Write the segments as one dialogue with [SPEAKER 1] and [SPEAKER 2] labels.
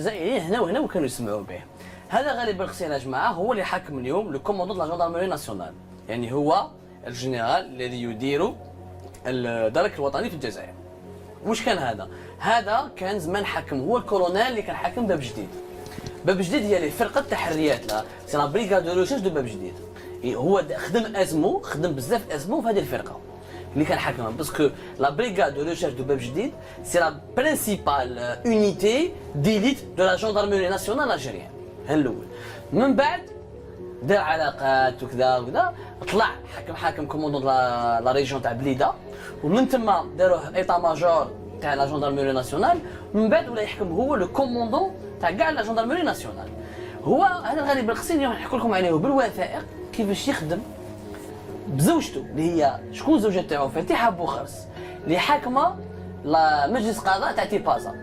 [SPEAKER 1] الجزائريين هنا وهنا وكانوا يسمعوا به. هذا غالب القسيم يا جماعه هو اللي حاكم اليوم لو كوموندون لا جوندارموري ناسيونال، يعني هو الجنرال الذي يدير الدرك الوطني في الجزائر. واش كان هذا؟ هذا كان زمان حاكم، هو الكولونيل اللي كان حاكم باب جديد. باب جديد هي اللي فرقه تحريات لا سي لا بريغاد دو ريشيرش دو باب جديد. هو خدم ازمو، خدم بزاف ازمو في هذه الفرقه اللي كان حاكمها، باسكو لا بريغاد دو ريشيرش دو باب جديد سي لا برينسيبال اونيتي ديليت دو لا جوندارموري ناسيونال الجيريان. هذا الاول. من بعد دار علاقات وكذا وكذا، طلع حاكم كوموندون لا ريجيون تاع بليده، ومن تما داروه ايطا ماجور تاع لا جوندارموري ناسيونال. من بعد ولا يحكم هو لو كوموندون تاع كاع لا جوندارموري ناسيونال. هو هذا الغالب بالقسيم اليوم نحكي لكم عليه بالوثائق كيفاش يخدم بزوجته اللي هي شكون الزوجه تاعو؟ فتيحه بوخرس اللي حاكمه مجلس قضاء تاع تيبازا،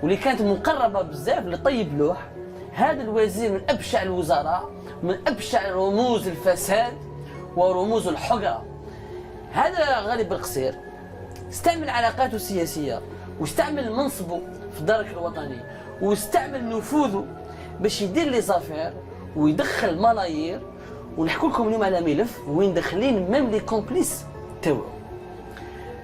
[SPEAKER 1] واللي كانت مقربه بزاف لطيب لوح. هذا الوزير من ابشع الوزراء، من ابشع رموز الفساد ورموز الحقره. هذا غالب القصير استعمل علاقاته السياسيه واستعمل منصبه في الدرك الوطني واستعمل نفوذه باش يدير لي زافير ويدخل ملايير. ونحكي لكم اليوم على ملف وين داخلين ميم لي كومبليس تاعو.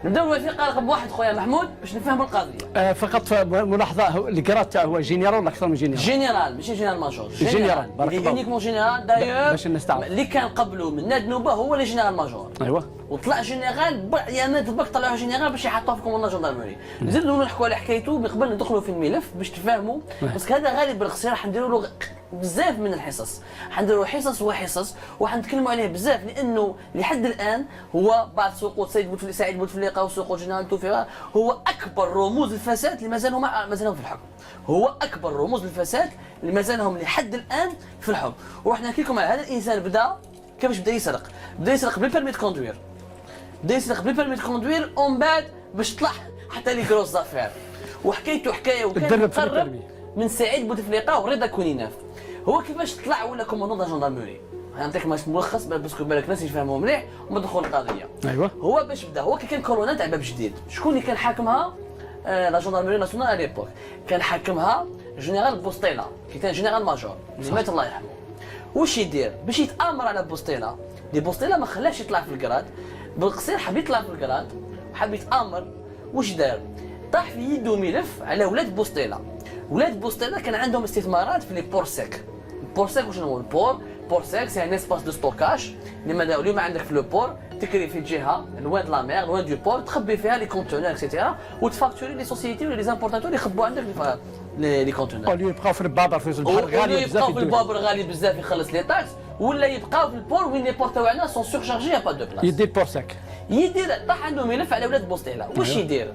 [SPEAKER 1] نبداو الوثيقه رقم واحد خويا محمود باش نفهم القضيه.
[SPEAKER 2] فقط ملاحظه، اللي قرات هو جينيرال ولا اكثر من جينيرال؟
[SPEAKER 1] جينيرال ماشي جينيرال ماجور.
[SPEAKER 2] جينيرال بارك الله.
[SPEAKER 1] يونيكمون جينيرال دايوغ
[SPEAKER 2] باش نستعرض
[SPEAKER 1] اللي كان قبله من ناد نوبه هو اللي جينيرال ماجور.
[SPEAKER 2] ايوه
[SPEAKER 1] وطلع جينيرال يعني دبك طلعوا جينيرال باش يحطوه في كوموندون جوندارموري. نزيدو نحكوا على حكايته من قبل ندخلوا في الملف باش تفهموا، باسكو هذا غالب القصير راح نديروا له بزاف من الحصص، حنديروا حصص وحصص وحنتكلموا عليه بزاف، لانه لحد الان هو بعد سقوط سعيد بوتفليقه وسقوط جنرال توفيقه هو اكبر رموز الفساد اللي مازالهم في الحكم. هو اكبر رموز الفساد اللي مازالهم لحد الان في الحكم. وراح نحكي لكم على هذا الانسان بدا كيفاش بدا يسرق. بدا يسرق بالبيرمي كوندوير، بدا يسرق بالبيرمي كوندوير، ومن بعد باش طلع حتى لي كروس زافير. وحكايته حكايه وكان مقرب من سعيد بوتفليقه ورضا كونيناف. هو كيفاش طلع ولا كوموندون دا جوندارموري؟ نعطيك ملخص باسكو بالك ناس يفهموا مليح وما ندخلوا القضيه.
[SPEAKER 2] ايوه
[SPEAKER 1] هو باش بدا هو كان كولونيل تاع باب جديد. شكون اللي كان حاكمها؟ لا جوندارموري ناسيونال ا ليبوك كان حاكمها جنرال بوستيلا كي كان جنرال ماجور اللي مات الله يرحمه. واش يدير باش يتامر على بوستيلا؟ دي بوستيلا ما خلاش يطلع في الكراد، بالقصير حب يطلع في الكراد وحب يتامر. واش دار؟ طاح في يده ملف على ولاد بوستيلا. ولاد بوستيلا كان عندهم استثمارات في لي بورسيك. البورسيك وشنو هو البور؟ بورسيك سي ان اسباس دو ستوكاج اللي اليوم عندك في لو بور تكري في جهه لوان دو لا مير لوان دو بور، تخبي فيها لي كونتونور اكسيتيرا وتفاكتوري لي سوسيتي ولا لي زامبورتاتور يخبوا عندك لي كونتونور.
[SPEAKER 2] اوليو يبقاو في البابر في البحر غالي بزاف،
[SPEAKER 1] يبقاو في البابر غالي بزاف يخلص لي تاكس، ولا يبقاو في البور وين لي بور تاعنا سون سورشارجي با دو بلاص.
[SPEAKER 2] يدير بورسيك،
[SPEAKER 1] يدير طاح عنده ملف على ولاد بوستيلا. واش يدير؟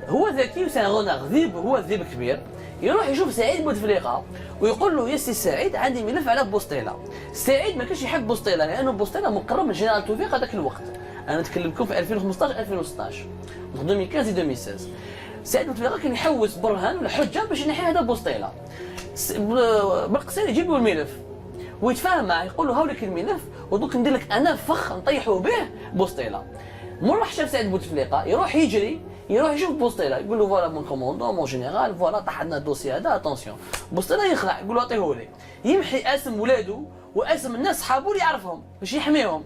[SPEAKER 1] هو ذكي وسان غونار ذيب، هو ذيب كبير، يروح يشوف سعيد بوتفليقه ويقول له يا سي سعيد عندي ملف على بوستيلا. سعيد ما كانش يحب بوستيلا لانه بوستيلا مقرب من جنرال توفيق هذاك الوقت. انا نتكلم لكم في 2015 2016 2015 2016. سعيد بوتفليقه كان يحوس برهان ولا حجه باش ينحي هذا بوستيلا. بالقصير يجيب له الملف ويتفاهم معاه، يقول له هاوليك الملف ودوك ندير لك انا فخ نطيحوا به بوستيلا. مور راح شاف سعيد بوتفليقه يروح يجري يروح يشوف بوستيلا يقول له فوالا مون كوموندون مون جينيرال فوالا طاح عندنا الدوسي هذا اتونسيون. بوستيلا يخلع يقول له عطيهولي، يمحي اسم ولادو واسم الناس صحابو اللي يعرفهم باش يحميهم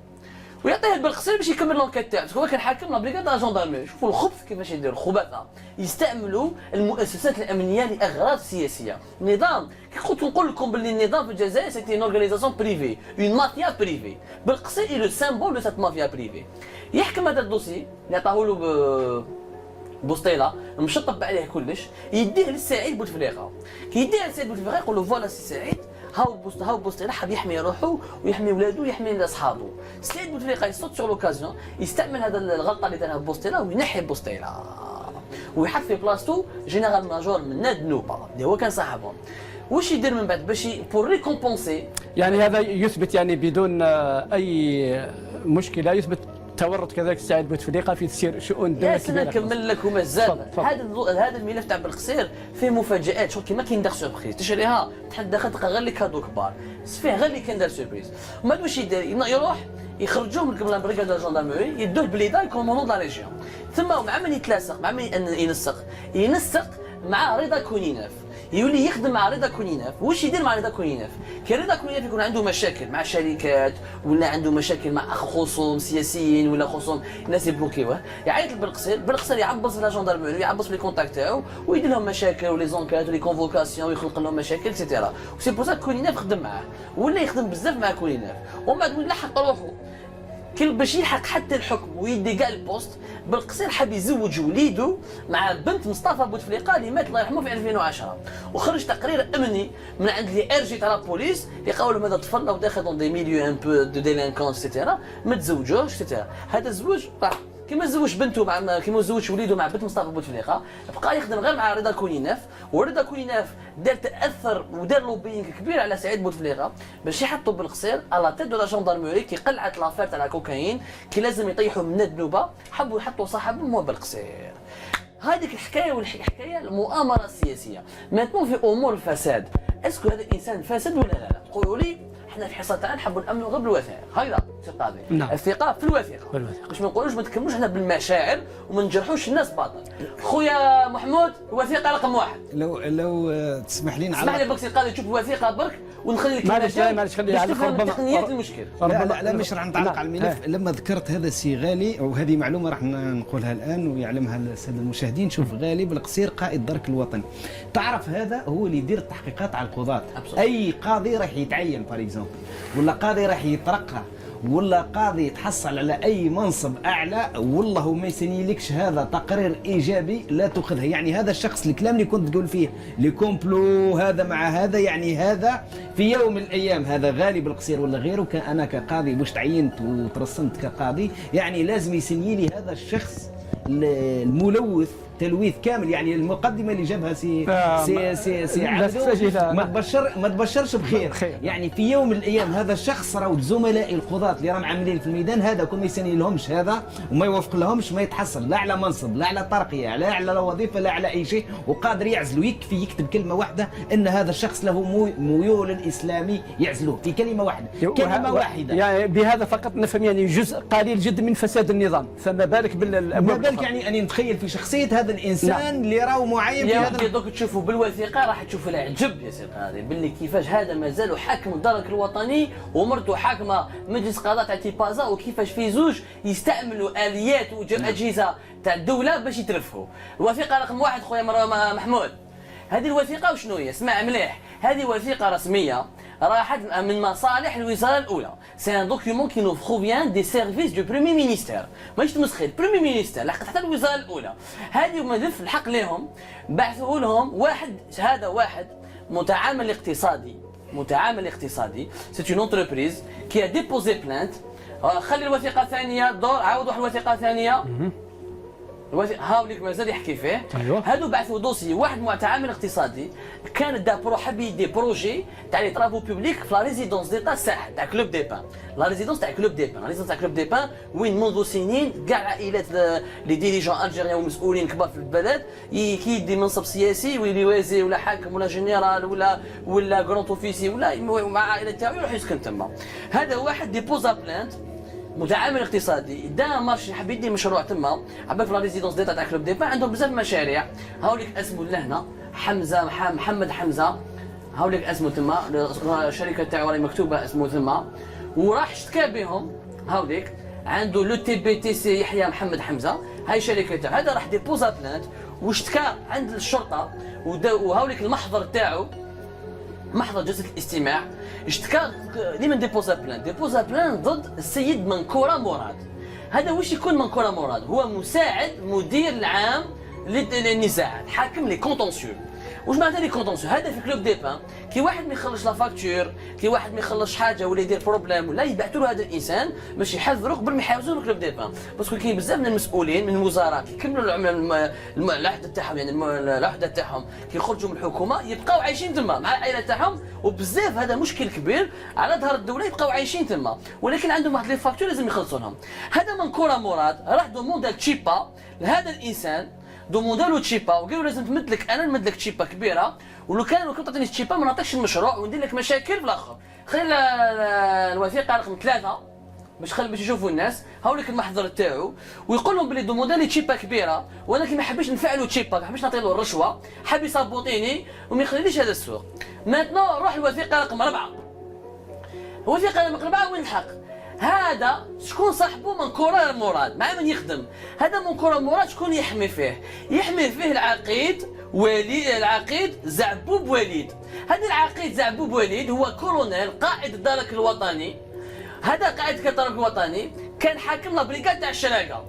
[SPEAKER 1] ويعطيه بالقصير باش يكمل لونكيت تاعو. هو كان حاكم لا بريغاد لا جوندارمي. شوفوا الخبث كيفاش يديروا الخبثاء، يستعملوا المؤسسات الامنيه لاغراض سياسيه. نظام كي قلت نقول لكم باللي النظام في الجزائر سيتي اون اورغانيزاسيون بريفي، اون مافيا بريفي. بالقصير اي لو سامبول دو سات مافيا بريفي. يحكم هذا الدوسي اللي عطاه له بوستيلا مشطب عليه كلش، يديه للسعيد بوتفليقه. كي يديه للسعيد بوتفليقه يقول له فوالا سي سعيد هاو بوستيلا حاب يحمي روحه ويحمي ولادو ويحمي اصحابه. سعيد بوتفليقه يصوت سور لوكازيون يستعمل هذا الغلطه اللي دارها بوستيلا وينحي بوستيلا ويحط في بلاصتو جنرال ماجور من ناد نوبه اللي هو كان صاحبهم. واش يدير من بعد باش بور ريكومبونسي؟
[SPEAKER 2] يعني هذا يثبت يعني بدون اي مشكله يثبت تورط كذلك سعيد بوتفليقه في تسيير شؤون الدوله
[SPEAKER 1] كبيره. يا نكمل لك ومازال هذا الملف تاع بالقصير فيه مفاجات، شغل كيما كاين دار سوربريز تشريها تحد داخل تلقى غير لي كادو كبار، فيه غير اللي كان دار سوربريز. وما واش يدير؟ يروح يخرجوه من لا بريغاد دو جوندارموري يدوه بليدا يكوموندون لا ريجيون. ثم مع من يتلاصق مع من ينسق مع رضا كونيناف. يولي يخدم مع رضا كونيناف. واش يدير مع رضا كونيناف؟ كي رضا كونيناف يكون عنده مشاكل مع شركات ولا عنده مشاكل مع خصوم سياسيين ولا خصوم ناس يبلوكيوه، يعيط لبلقصير، بلقصير يعبص في لا جندرميري، يعبص في لي كونتاكت تاعو ويدير لهم مشاكل ولي زونكات ولي كونفوكاسيون ويخلق لهم مشاكل اكسيتيرا. وسي بور سا كونيناف خدم معاه ولا يخدم بزاف مع كونيناف، ومن بعد وين لحق روحه كي باش يلحق حتى الحكم ويدي كاع البوست. بالقصير حاب يزوج وليده مع بنت مصطفى بوتفليقه اللي مات الله يرحمه في 2010، وخرج تقرير امني من عند لي ار جي تاع بوليس اللي قالوا لهم هذا طفل لو داخل دون دي ميليو ان بو دو ديلانكونس سيتيرا ما تزوجوش سيتيرا. هذا الزواج كيما زوج بنته مع كيما زوج وليده مع بنت مصطفى بوتفليقه، بقى يخدم غير مع رضا كونيناف، ورضا كونيناف دار تاثر ودار لوبينغ كبير على سعيد بوتفليقه باش يحطوا بالقصير على تيت دو لا جندرموري كي قلعت لافير تاع الكوكايين كي لازم يطيحوا من الذنوبه، حبوا يحطوا صاحبهم هو بالقصير. هذيك الحكايه والحكايه المؤامره السياسيه. ماتمون في امور الفساد، اسكو هذا الانسان فاسد ولا لا؟ تقولوا لي احنا في الحصه تاعنا نحبوا نامنوا غير بالوثائق، هكذا سي القاضي.
[SPEAKER 2] نعم.
[SPEAKER 1] الثقه في الوثيقه باش ما نقولوش ما نتكلموش احنا بالمشاعر وما نجرحوش الناس باطل. خويا محمود الوثيقه رقم واحد.
[SPEAKER 3] لو تسمح لي
[SPEAKER 1] اسمح لي برك سي القاضي تشوف الوثيقه برك ونخلي لك
[SPEAKER 2] معليش خليها على ربما
[SPEAKER 1] تقنيات المشكل.
[SPEAKER 3] لا مش راح نتعلق على الملف. لما ذكرت هذا السي غالي، وهذه معلومه راح نقولها الان ويعلمها الساده المشاهدين. شوف غالي بالقصير قائد درك الوطني، تعرف هذا هو اللي يدير التحقيقات على القضاة. اي قاضي راح يتعين بار اكزومبل، ولا قاضي راح يترقى، ولا قاضي يتحصل على اي منصب اعلى، والله ما يسنيلكش هذا تقرير ايجابي لا تاخذها. يعني هذا الشخص الكلام اللي كنت تقول فيه لي كومبلو هذا مع هذا، يعني هذا في يوم من الايام هذا غالي بالقصير ولا غيره انا كقاضي باش تعينت وترسمت كقاضي، يعني لازم يسني لي هذا الشخص الملوث تلويث كامل. يعني المقدمه اللي جابها سي عبدو ما تبشرش بخير. يعني في يوم من الايام هذا الشخص راهو زملاء القضاة اللي راهم عاملين في الميدان هذا كل ما يسني لهمش هذا وما يوافق لهمش ما يتحصل لا على منصب لا على ترقيه لا على وظيفه لا على اي شيء، وقادر يعزلوا. يكفي يكتب كلمه واحده ان هذا الشخص له ميول الاسلامي يعزلوه في كلمه واحده، كلمه واحده.
[SPEAKER 2] يعني بهذا فقط نفهم يعني جزء قليل جدا من فساد النظام، فما بالك
[SPEAKER 3] ما بالك يعني اني نتخيل في شخصيه هذا الانسان اللي راهو معين في هذا.
[SPEAKER 1] دوك تشوفوا بالوثيقه راح تشوفوا العجب يا سي القاضي باللي كيفاش هذا مازال حاكم الدرك الوطني ومرته حاكمه مجلس قضاء تاع تيبازا، وكيفاش في زوج يستعملوا اليات واجهزه تاع الدوله باش يترفهوا. الوثيقه رقم واحد خويا محمود، هذه الوثيقه وشنو هي؟ اسمع مليح، هذه وثيقه رسميه راحت من مصالح الوزاره الاولى. سي ان دوكيومون كي نو بروفيان دي سيرفيس دو بريمي مينيستير، ماهيش تمسخير بريمي مينيستير لحقت حتى الوزاره الاولى. هذه ملف الحق لهم بعثوه لهم واحد، هذا واحد متعامل اقتصادي سي اون انتربريز كي ا ديبوزي بلانت. خلي الوثيقه الثانيه دور، عاود واحد الوثيقه ثانيه هاوليك مازال يحكي فيه.
[SPEAKER 2] أيوة.
[SPEAKER 1] هادو بعثوا دوسي واحد متعامل اقتصادي كان دا حب يدي بروجي تاع لي طرافو بوبليك في لا ريزيدونس ديتا الساحل تاع كلوب دي بان. لا ريزيدونس تاع كلوب دي بان وين منذ سنين كاع العائلات لي ديريجون الجيريان ومسؤولين كبار في البلد كي يدي منصب سياسي ويلي وزير ولا حاكم ولا جنرال ولا كرونت اوفيسي ولا مع عائله تاعو يروح يسكن تما. هذا واحد ديبوزا بلانت متعامل اقتصادي دا مارشي حاب يدي مشروع تما عباك في لا ريزيدونس ديتا تاع كلوب دي بان. عندهم بزاف مشاريع، هاوليك اسمه لهنا حمزه محمد حمزه، هاوليك اسمه تما الشركه تاعو راهي مكتوبه اسمه تما، وراح اشتكى بهم. هاوليك عنده لو تي بي تي سي يحيى محمد حمزه، هاي شركه تاعو هذا راح ديبوزا بلانت واشتكى عند الشرطه. وهاوليك المحضر تاعو محضر جلسه الاستماع اشتكى لمن ديبوزا بلان ضد السيد منكورة مراد. هذا واش يكون منكورة مراد؟ هو مساعد مدير العام للنزاعات، حاكم لي كونتونسيو. واش معناتها لي كونتونسيو؟ هذا في كلوب دي بان كي واحد ما يخلص لا فاكتور، كي واحد ما يخلص حاجه ولا يدير بروبليم ولا يبعثوا له هذا الانسان باش يحذروه قبل ما يحاوزوه كلوب دي بان. باسكو كاين بزاف من المسؤولين من الوزارات يكملوا العهده تاعهم، يعني العهده تاعهم كي يخرجوا من الحكومه يبقاو عايشين تما مع العائله تاعهم، وبزاف هذا مشكل كبير على ظهر الدوله يبقاو عايشين تما، ولكن عندهم واحد لي فاكتور لازم يخلصوا لهم. هذا منكورة مراد راح دوموندا تشيبا لهذا الانسان، دوموندالو تشيبا وقالوا لازم تمدلك انا نمدلك تشيبا كبيره، ولو كنت تعطيني تشيبا ما نعطيكش المشروع وندير لك مشاكل في الاخر. خلي الوثيقه رقم 3 باش يشوفوا الناس هاوليك المحضر تاعو، ويقول لهم بلي دوموندي لي تشيبا كبيره، ولكن ما حبيتش نفعلوا تشيبا، ما حبيتش نعطي له الرشوه، حاب يصابوطيني وما يخليليش هذا السوق. ماتنو روح الوثيقه رقم 4. الوثيقه رقم 4 وين الحق؟ هذا شكون صاحبه من كره مراد، مع من يخدم هذا من كره مراد، شكون يحمي فيه؟ يحمي فيه العقيد العقيد زعبوب وليد. هذا العقيد زعبوب وليد هو كولونيل قائد الدرك الوطني. هذا قائد الدرك الوطني كان حاكم لابريكاد تاع الشراقه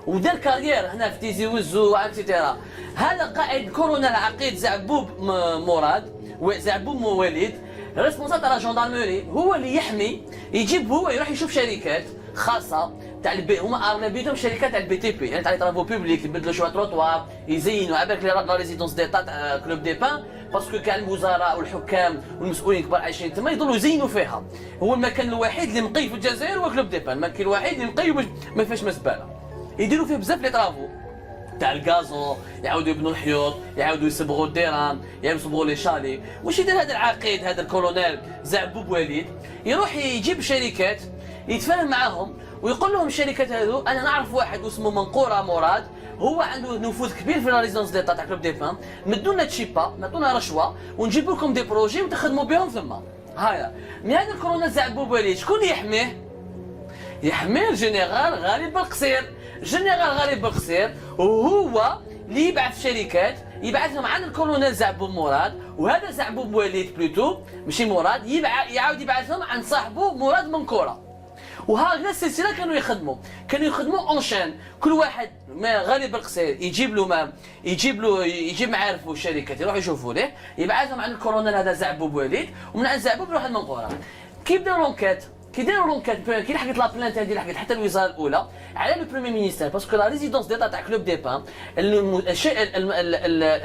[SPEAKER 1] ودار كارير هنا في تيزي وزو اكسيتيرا. هذا قائد كولونيل عقيد زعبوب مراد وزعبوب وليد ريسبونسابل تاع الجندرموري، هو اللي يحمي، يجيب هو يروح يشوف شركات خاصه تاع هما اغلبيتهم شركات تاع البي تي بي، يعني تاع لي طرافو بوبليك، يبدلوا شويه تروطوار، يزينوا عبالك لا ريزيدونس ديتا تاع كلوب دي بان، باسكو كاع الوزراء والحكام والمسؤولين الكبار عايشين تما يضلوا يزينوا فيها. هو المكان الوحيد اللي نقي في الجزائر هو كلوب دي بان، المكان الوحيد اللي نقي ما فيهاش مزبله. يديروا فيه بزاف لي طرافو تاع الغازون، يعاودوا يبنوا الحيوط، يعاودوا يصبغوا الديران، يعاودوا يصبغوا لي شالي. واش يدير هذا العقيد هذا الكولونيل زعبوب وليد؟ يروح يجيب شركات يتفاهم معاهم ويقول لهم الشركات هذو انا نعرف واحد اسمه منقوره مراد، هو عنده نفوذ كبير في لا ريزيدونس ديتا تاع كلوب دي بان، مدونا تشيبا، نعطونا رشوه ونجيب لكم دي بروجي وتخدموا بهم ثم. هايا من هذا الكولونيل زعبوب وليد شكون يحميه؟ يحميه الجنرال غالب بالقصير. الجنرال غالب بالقصير وهو اللي يبعث شركات يبعثهم عن الكولونيل زعبوب مراد، وهذا زعبوب وليد بلوتو ماشي مراد يعاود يبعثهم عن صاحبه مراد منكوره. وهكذا السلسله كانوا يخدموا اونشين، كل واحد ما غالب القصير يجيب معارفه الشركات يروحوا يشوفوا ليه، يبعثهم عن الكولونيل هذا زعبوب وليد، ومن عند زعبوب يروح المنقوره. كي بداو لونكيت كي لحقت لا بلانت هذه لحقت حتى الوزاره الاولى على لو بريمي مينيستير، باسكو لا ريزيدونس ديتا تاع كلوب دي بان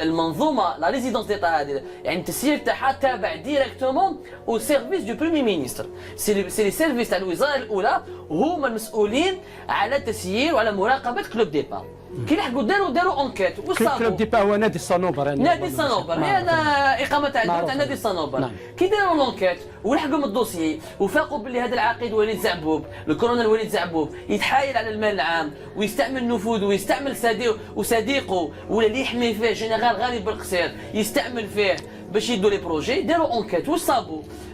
[SPEAKER 1] المنظومه لا ريزيدونس ديتا هذه يعني التسيير تاعها تابع ديريكتومون او سيرفيس دو بريمي مينيستر. سي لي سيرفيس تاع الوزاره الاولى هما المسؤولين على التسيير وعلى مراقبه كلوب دي بان. كي لحقوا داروا انكيت وصافوا.
[SPEAKER 2] كلوب دي بان هو نادي الصنوبر،
[SPEAKER 1] نادي الصنوبر هي اقامه تاع نادي الصنوبر. كي داروا لونكيت ولحقوا من الدوسيي وفاقوا باللي هذا العقيد وليد زعبوب الكولونيل وليد زعبوب يتحايل على المال العام ويستعمل نفوذه ويستعمل صديقه ولا اللي يحمي فيه جنرال غالب بالقصير يستعمل فيه باش يدوا لي بروجي. داروا انكيت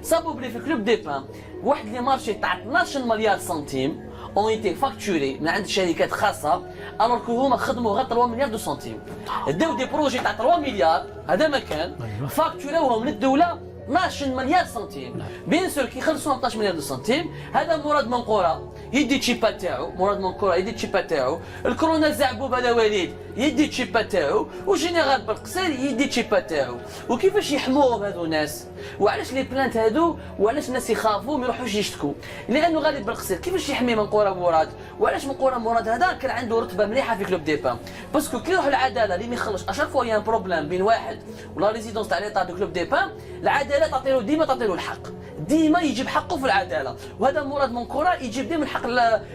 [SPEAKER 1] صابوا بلي في كلوب دي بان واحد لي مارشي تاع 12 مليار سنتيم ont été facturés من عند شركات خاصه، الوغ كو هما خدموا غير 3 مليار دو سنتيم. داو دي بروجي تاع 3 مليار هذا ما كان فاكتوراوهم من الدوله 12 مليار سنتيم. بيان سور كي يخلصوا 12 مليار دو سنتيم هذا مراد منقوره يدي تشيبا تاعو، مراد منقوره يدي تشيبا تاعو، الكولونيل زعبوب هذا وليد يدي تشيبا تاعو، وجينيرال بالقصير يدي تشيبا تاعو. وكيفاش يحموهم هذو الناس؟ وعلاش لي بلانت هذو وعلاش الناس يخافوا ما يروحوش يشتكوا؟ لانه غالب بالقصير كيفاش يحمي منقوره مراد؟ وعلاش منقوره مراد هذا كان عنده رتبه مليحه في كلوب دي بان؟ باسكو كي يروح العداله اللي ما يخلص اشاك فوا يان بروبليم بين واحد ولا ريزيدونس تاع ليطا دو كلوب دي بان، العداله تعطيله ديما الحق، ديما يجيب حقه في العداله. وهذا مراد منقوره يجيب ديما الحق،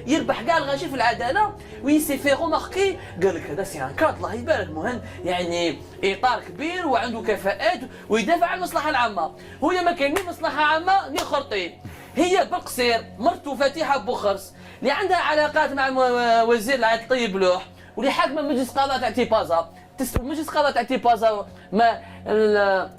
[SPEAKER 1] يربح كاع الغاشي في العداله ويسي في روماركي. قال لك هذا سي ان كاد الله يبارك مهند، يعني اطار كبير وعنده كفاءات ويدافع عن المصلحه العامه. هو ما كاين ني مصلحه عامه ني خرطي. هي بالقصير مرته فاتحه بوخرس اللي عندها علاقات مع وزير العدل طيب لوح، واللي حاكمه مجلس قضاء تاع تيبازا، مجلس قضاء تاع تيبازا ما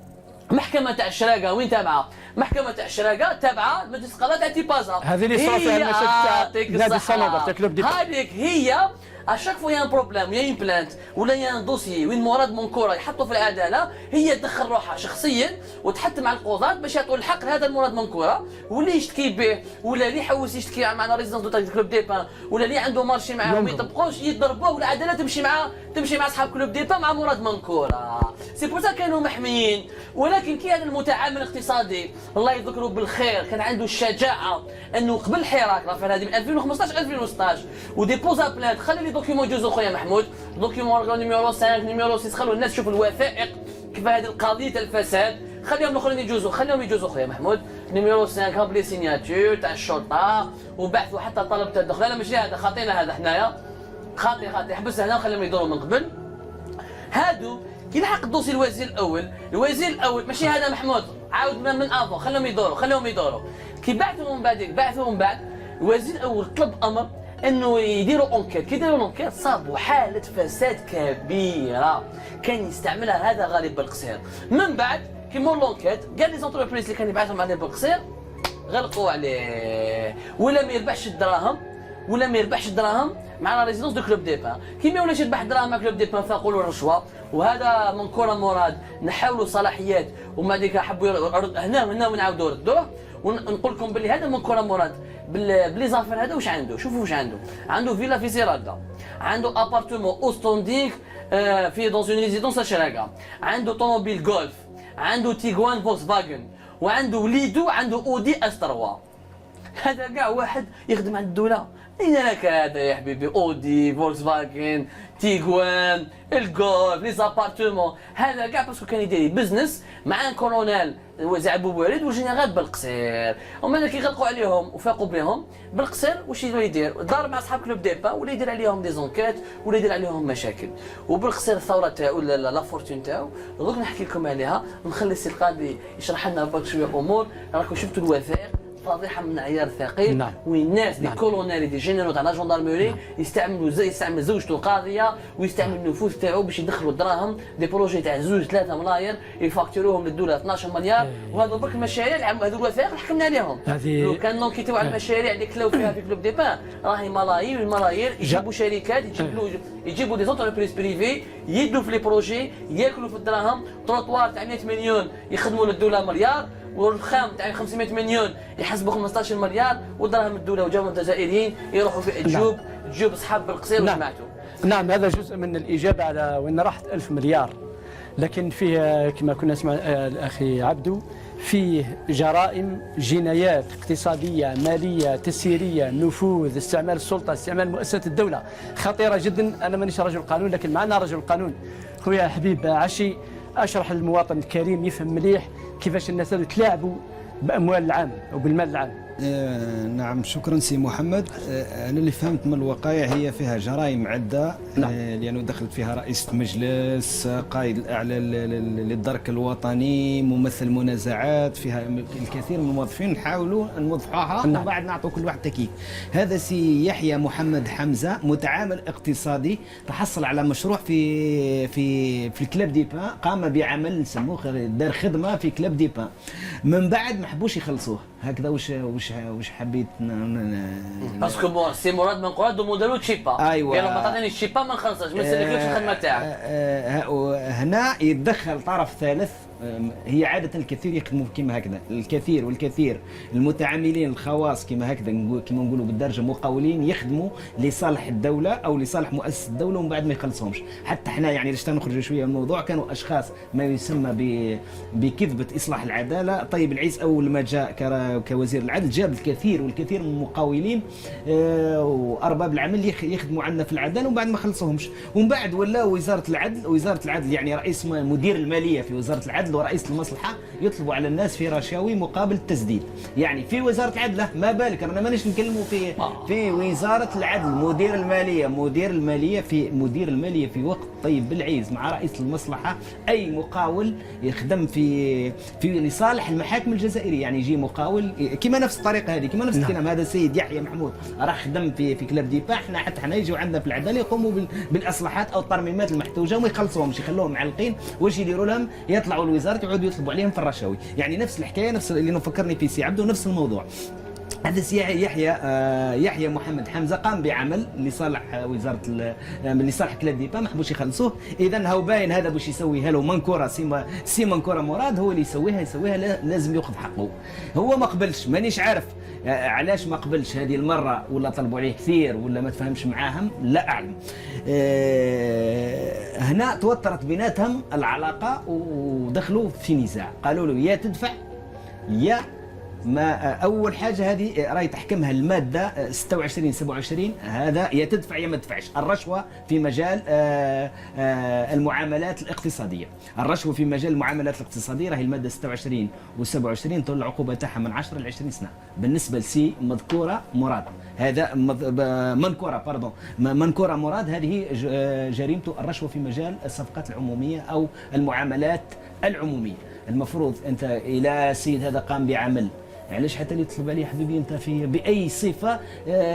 [SPEAKER 1] محكمة تاع الشراقة وين تابعة؟ محكمة تاع الشراقة تابعة مجلس قضاء تاع تيبازا.
[SPEAKER 2] هذه اللي صار فيها المشاكل تاع نادي الصنوبر تاع كلوب دي بان.
[SPEAKER 1] هذيك هي اشاك فوا يان بروبليم يا بلانت ولا يان دوسيي وين مراد منكوره يحطوا في العداله، هي تدخل روحها شخصيا وتحتم مع القضاة باش يعطوا الحق لهذا المراد منكوره، واللي يشتكي به ولا اللي يحوس يشتكي مع ريزيدونس دو كلوب دي بان ولا اللي عنده مارشي معاه ما يطبقوش يضربوه، والعداله تمشي مع اصحاب كلوب دي بان مع مراد منكوره. سي بور سا كانوا محميين. ولكن كي هذا المتعامل الاقتصادي الله يذكره بالخير كان عنده الشجاعه انه قبل الحراك راه هذه من 2015 وديبوزا بلانت، خلي لي دوكيومون يجوزوا خويا محمود، دوكيومون نيميرو 5 نيميرو 6، خلوا الناس يشوفوا الوثائق كيف هذه القضيه الفساد، خليهم الاخرين يجوزوا خويا محمود. نيميرو 5 هاب لي سيناتور تاع الشرطه وبعثوا حتى طلب الدخل. لا ماشي هذا خاطينا، هذا حنايا خاطي حبس هنا وخليهم يدوروا من قبل. هادو كي لحق الدوسي الوزير الاول ماشي هذا محمود عاود من افون، خليهم يدوروا كي بعثوا من بعد الوزير الاول طلب امر انه يديروا اونكيت. كي داروا اونكيت صابوا حاله فساد كبيره كان يستعملها هذا غالب بالقصير. من بعد كي مور لونكيت قال لي زونتربريز اللي كان يبعثهم عليه بالقصير غلقوا عليه، ولا ما يربحش الدراهم مع لا ريزيدونس دو كلوب دي بان. كي ما ولاش يربح الدراهم مع كلوب دي بان فنقولوا رشوه. وهذا من كره مراد نحاولوا صلاحيات وما ديك حبوا هنا ونعاودوا ردوه. ونقول لكم باللي هذا من كره مراد بلي زافير هذا واش عنده. شوفوا واش عنده فيلا في زيرادا، عنده ابارتمون اوستونديك في دون اون ريزيدونس شراكه، عنده طوموبيل جولف، عنده تيغوان فولكس فاجن، وعنده ليدو، عنده اودي اس3. هذا كاع واحد يخدم عند الدوله. اين لك هذا يا حبيبي؟ اودي، فولكس فاجن، تيغوان، الجولف، لي زابارتمون، هذا كاع باسكو كان يدير بزنس مع كولونيل زعب بوالد والجنرال بالقصير. هما كي يغلقوا عليهم وفاقوا بهم بالقصير واش يدير؟ دار مع اصحاب كلوب دي با ولا يدير عليهم دي زونكيت ولا يدير عليهم مشاكل. وبالقصير الثوره تاعو لا فورتون تاعو دوك نحكي لكم عليها، ونخلي السي القاضي يشرح لنا برك شويه امور. راكم شفتوا الوثائق فاضحه من عيار ثقيل.
[SPEAKER 2] نعم.
[SPEAKER 1] وين الناس دي كولونيل دي جينيرال تاع لا جوندارموري يستعمل زوجته قاضيه ويستعمل النفوذ تاعو باش يدخلوا الدراهم دي بروجي تاع 2-3 ملاير يفاكتوروهم للدوله 12 مليار. وهذو برك المشاريع هذو الوثائق اللي حكمنا عليهم. لو كان نونكيتيو على المشاريع اللي كلاو فيها في كلوب دي بان راهي ملايير والملايير. يجيبوا شركات يجيبوا دي زونتربريز بريفي يدوا في لي بروجي ياكلوا في الدراهم. تروطوار تاع 100 مليون يخدموا للدوله مليار، والرخام تاع 500 مليون يحسبوا 15 مليار، ودراهم الدوله وجاهم الجزائريين يروحوا في تجوب اصحاب بالقصير وجماعته.
[SPEAKER 2] نعم هذا جزء من الاجابه على وين راحت 1000 مليار. لكن فيه كما كنا نسمع الاخي عبدو فيه جرائم، جنايات اقتصاديه، ماليه، تسييريه، نفوذ، استعمال السلطه، استعمال مؤسسات الدوله خطيره جدا. انا مانيش رجل قانون لكن معنا رجل قانون خويا حبيب عشي. اشرح للمواطن الكريم يفهم مليح كيفاش الناس هذو تلاعبوا باموال العام وبالمال العام.
[SPEAKER 3] نعم شكرا سي محمد. انا اللي فهمت من الوقائع هي فيها جرائم عده.
[SPEAKER 2] نعم.
[SPEAKER 3] لانه دخلت فيها رئيسة مجلس، قائد الاعلى للدرك الوطني، ممثل منازعات، فيها الكثير من الموظفين. نحاولوا نوضحوها.
[SPEAKER 2] نعم.
[SPEAKER 3] وبعد نعطوا كل واحد تكييف. هذا سي يحيى محمد حمزه متعامل اقتصادي تحصل على مشروع في الكلاب دي بان، قام بعمل نسموه دار خدمه في كلاب دي بان. من بعد ما حبوش يخلصوه. هكذا وش حبيت
[SPEAKER 1] باسكو بون سي مراد من قراد موديلو تشيبا.
[SPEAKER 3] ايوه
[SPEAKER 1] قالوا ما تعطينيش تشيبا ما نخلصش ما نسلكلكش الخدمه تاعك.
[SPEAKER 3] هنا يتدخل طرف ثالث. هي عادة الكثير يخدموا كما هكذا، الكثير والكثير المتعاملين الخواص كما هكذا كما نقولوا بالدرجة مقاولين يخدموا لصالح الدولة أو لصالح مؤسسة الدولة ومن بعد ما يخلصوهمش. حتى احنا يعني ليش نخرج شوية من الموضوع، كانوا أشخاص ما يسمى بكذبة إصلاح العدالة. طيب العيس أول ما جاء كوزير العدل جاب الكثير والكثير من المقاولين وأرباب العمل يخدموا عندنا في العدالة ومن بعد ما خلصوهمش. ومن بعد ولا وزارة العدل يعني رئيس مدير المالية في وزارة العدل ورئيس المصلحة يطلبوا على الناس في رشاوي مقابل التسديد. يعني في وزارة العدل ما بالك انا مانيش نكلموا في وزارة العدل مدير المالية في وقت طيب بالعيز مع رئيس المصلحة. اي مقاول يخدم في لصالح المحاكم الجزائرية يعني يجي مقاول كما نفس الطريقة هذه كما نفس الكلام. هذا السيد يحيى محمود راه خدم في كلاب دي با. حتى يجوا عندنا في العدالة يقوموا بالاصلاحات او الترميمات المحتوجة وما يخلصوهمش يخلوهم معلقين. واش يديروا لهم؟ يطلعوا الوزارة يعودوا يطلبوا عليهم في الرشاوي. يعني نفس الحكايه نفس اللي نفكرني في سي عبده نفس الموضوع. هذا يحيى محمد حمزه قام بعمل لصالح لصالح كلاب دي با ما حبوش يخلصوه. اذا هو باين هذا باش يسويها له منكوره سي منكوره مراد هو اللي يسويها لازم ياخذ حقه. هو ما قبلش مانيش عارف علاش ما قبلش هذه المره ولا طلبوا عليه كثير ولا ما تفهمش معاهم لا اعلم. هنا توترت بيناتهم العلاقه ودخلوا في نزاع. قالوا له يا تدفع يا ما. اول حاجه هذه راهي تحكمها الماده 26 27 هذا يا تدفع يا ما تدفعش. الرشوه في مجال المعاملات الاقتصاديه. الرشوه في مجال المعاملات الاقتصاديه راهي الماده 26 و27 طول العقوبه تاعها من 10 ل 20 سنه. بالنسبه لسي مذكوره مراد هذا منكوره مراد هذه جريمته الرشوه في مجال الصفقات العموميه او المعاملات العموميه. المفروض انت الى السيد هذا قام بعمل علاش حتى اللي يطلب عليه حبيبي انت في باي صفه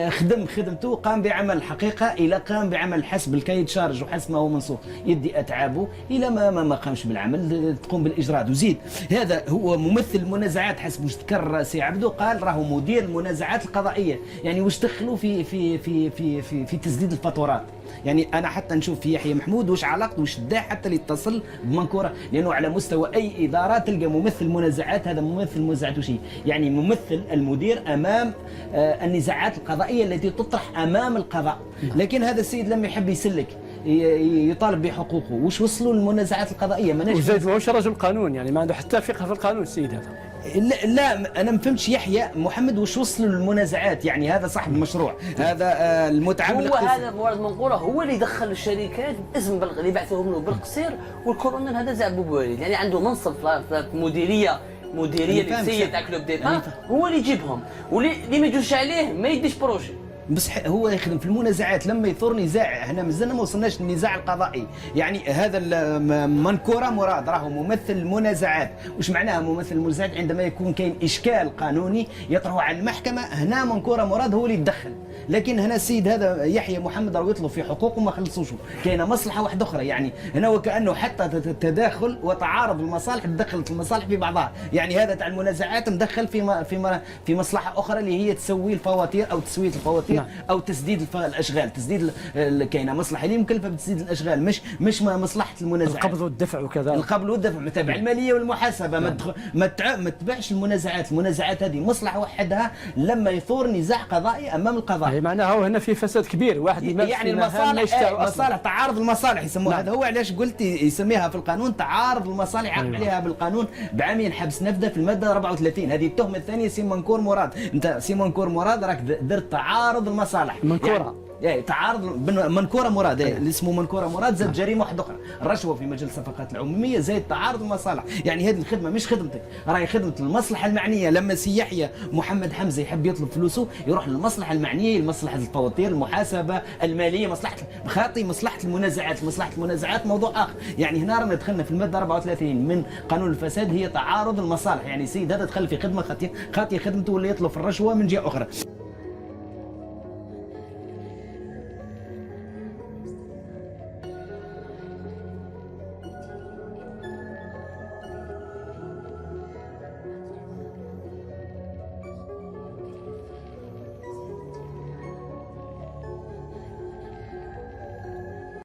[SPEAKER 3] خدم خدمته، قام بعمل حقيقه، الى قام بعمل حسب الكايد شارج وحسب ما هو منصوص يدي اتعابه، الى ما قامش بالعمل تقوم بالاجراءات. وزيد هذا هو ممثل المنازعات حسب واش ذكر سي عبدو، قال راهو مدير المنازعات القضائيه، يعني واش دخلوا في تسديد الفاتورات. يعني انا حتى نشوف في يحيى محمود واش علاقته واش دا حتى اللي يتصل بمنكوره، لانه على مستوى اي اداره تلقى ممثل منازعات، هذا ممثل منازعات وشي، يعني ممثل المدير امام النزاعات القضائيه التي تطرح امام القضاء. لكن هذا السيد لما يحب يسلك يطالب بحقوقه، واش وصلوا للمنازعات القضائيه؟ ماناش
[SPEAKER 2] وزيد ماهوش رجل قانون، يعني ما عنده حتى فقه في القانون السيد هذا.
[SPEAKER 3] لا انا ما فهمتش يحيى محمد واش وصلوا للمنازعات، يعني هذا صاحب المشروع، هذا المتعامل
[SPEAKER 1] هو هذا مورد منقوره، هو اللي دخل الشركات باسم اللي بعثوهم له بالقصير، والكولونيل هذا زعبو بوالد، يعني عنده منصب في مديريه نفسيه تاع كلوب ديبا، هو اللي يجيبهم، واللي ما يجوش عليه ما يديش بروجي.
[SPEAKER 3] بس هو يخدم في المنازعات. لما يثور نزاع، هنا مازلنا ما وصلناش للنزاع القضائي. يعني هذا منكوره مراد راهو ممثل المنازعات. وش معناها ممثل المنازعات؟ عندما يكون كاين اشكال قانوني يطرحه على المحكمه، هنا منكوره مراد هو اللي يتدخل. لكن هنا السيد هذا يحيى محمد راهو يطلب في حقوقه وما خلصوش، كاينه مصلحه واحده اخرى. يعني هنا وكانه حتى تداخل وتعارض المصالح، تدخلت المصالح في بعضها. يعني هذا تاع المنازعات مدخل في مصلحه اخرى اللي هي تسوي الفواتير او تسويه الفواتير، او تسديد الاشغال، تسديد كاينه مصلحه اللي مكلفه بتسديد الاشغال، مش مصلحه المنازعات.
[SPEAKER 2] القبض والدفع وكذا،
[SPEAKER 3] القبض والدفع تبع الماليه والمحاسبه. ما تتبعش المنازعات هذه مصلحه وحدها لما يثور نزاع قضائي امام القضاء.
[SPEAKER 2] معناها هنا في فساد كبير، واحد
[SPEAKER 3] يعني المصالح تعارض المصالح يسموها. هذا هو علاش قلت يسميها في القانون تعارض المصالح، عاقب عليها بالقانون بعامين حبس نفذه في الماده 34. هذه التهمه الثانيه سي منكور مراد. انت سي منكور مراد راك درت تعارض المصالح،
[SPEAKER 2] منكوره
[SPEAKER 3] يعني تعارض منكوره مراد، اللي اسمه منكوره مراد زاد جريمه واحده اخرى، الرشوه في مجال الصفقات العموميه، زائد تعارض المصالح. يعني هذه الخدمه مش خدمتك، راهي خدمه المصلحه المعنيه. لما سي يحيى محمد حمزه يحب يطلب فلوسه يروح للمصلحه المعنيه، لمصلحه الفواتير، المحاسبه الماليه، مصلحه المنازعات. مصلحه المنازعات موضوع اخر. يعني هنا رانا دخلنا في الماده 34 من قانون الفساد، هي تعارض المصالح. يعني السيد هذا دخل في خدمه خاطيه خدمته، ولا يطلب الرشوه من جهه اخرى.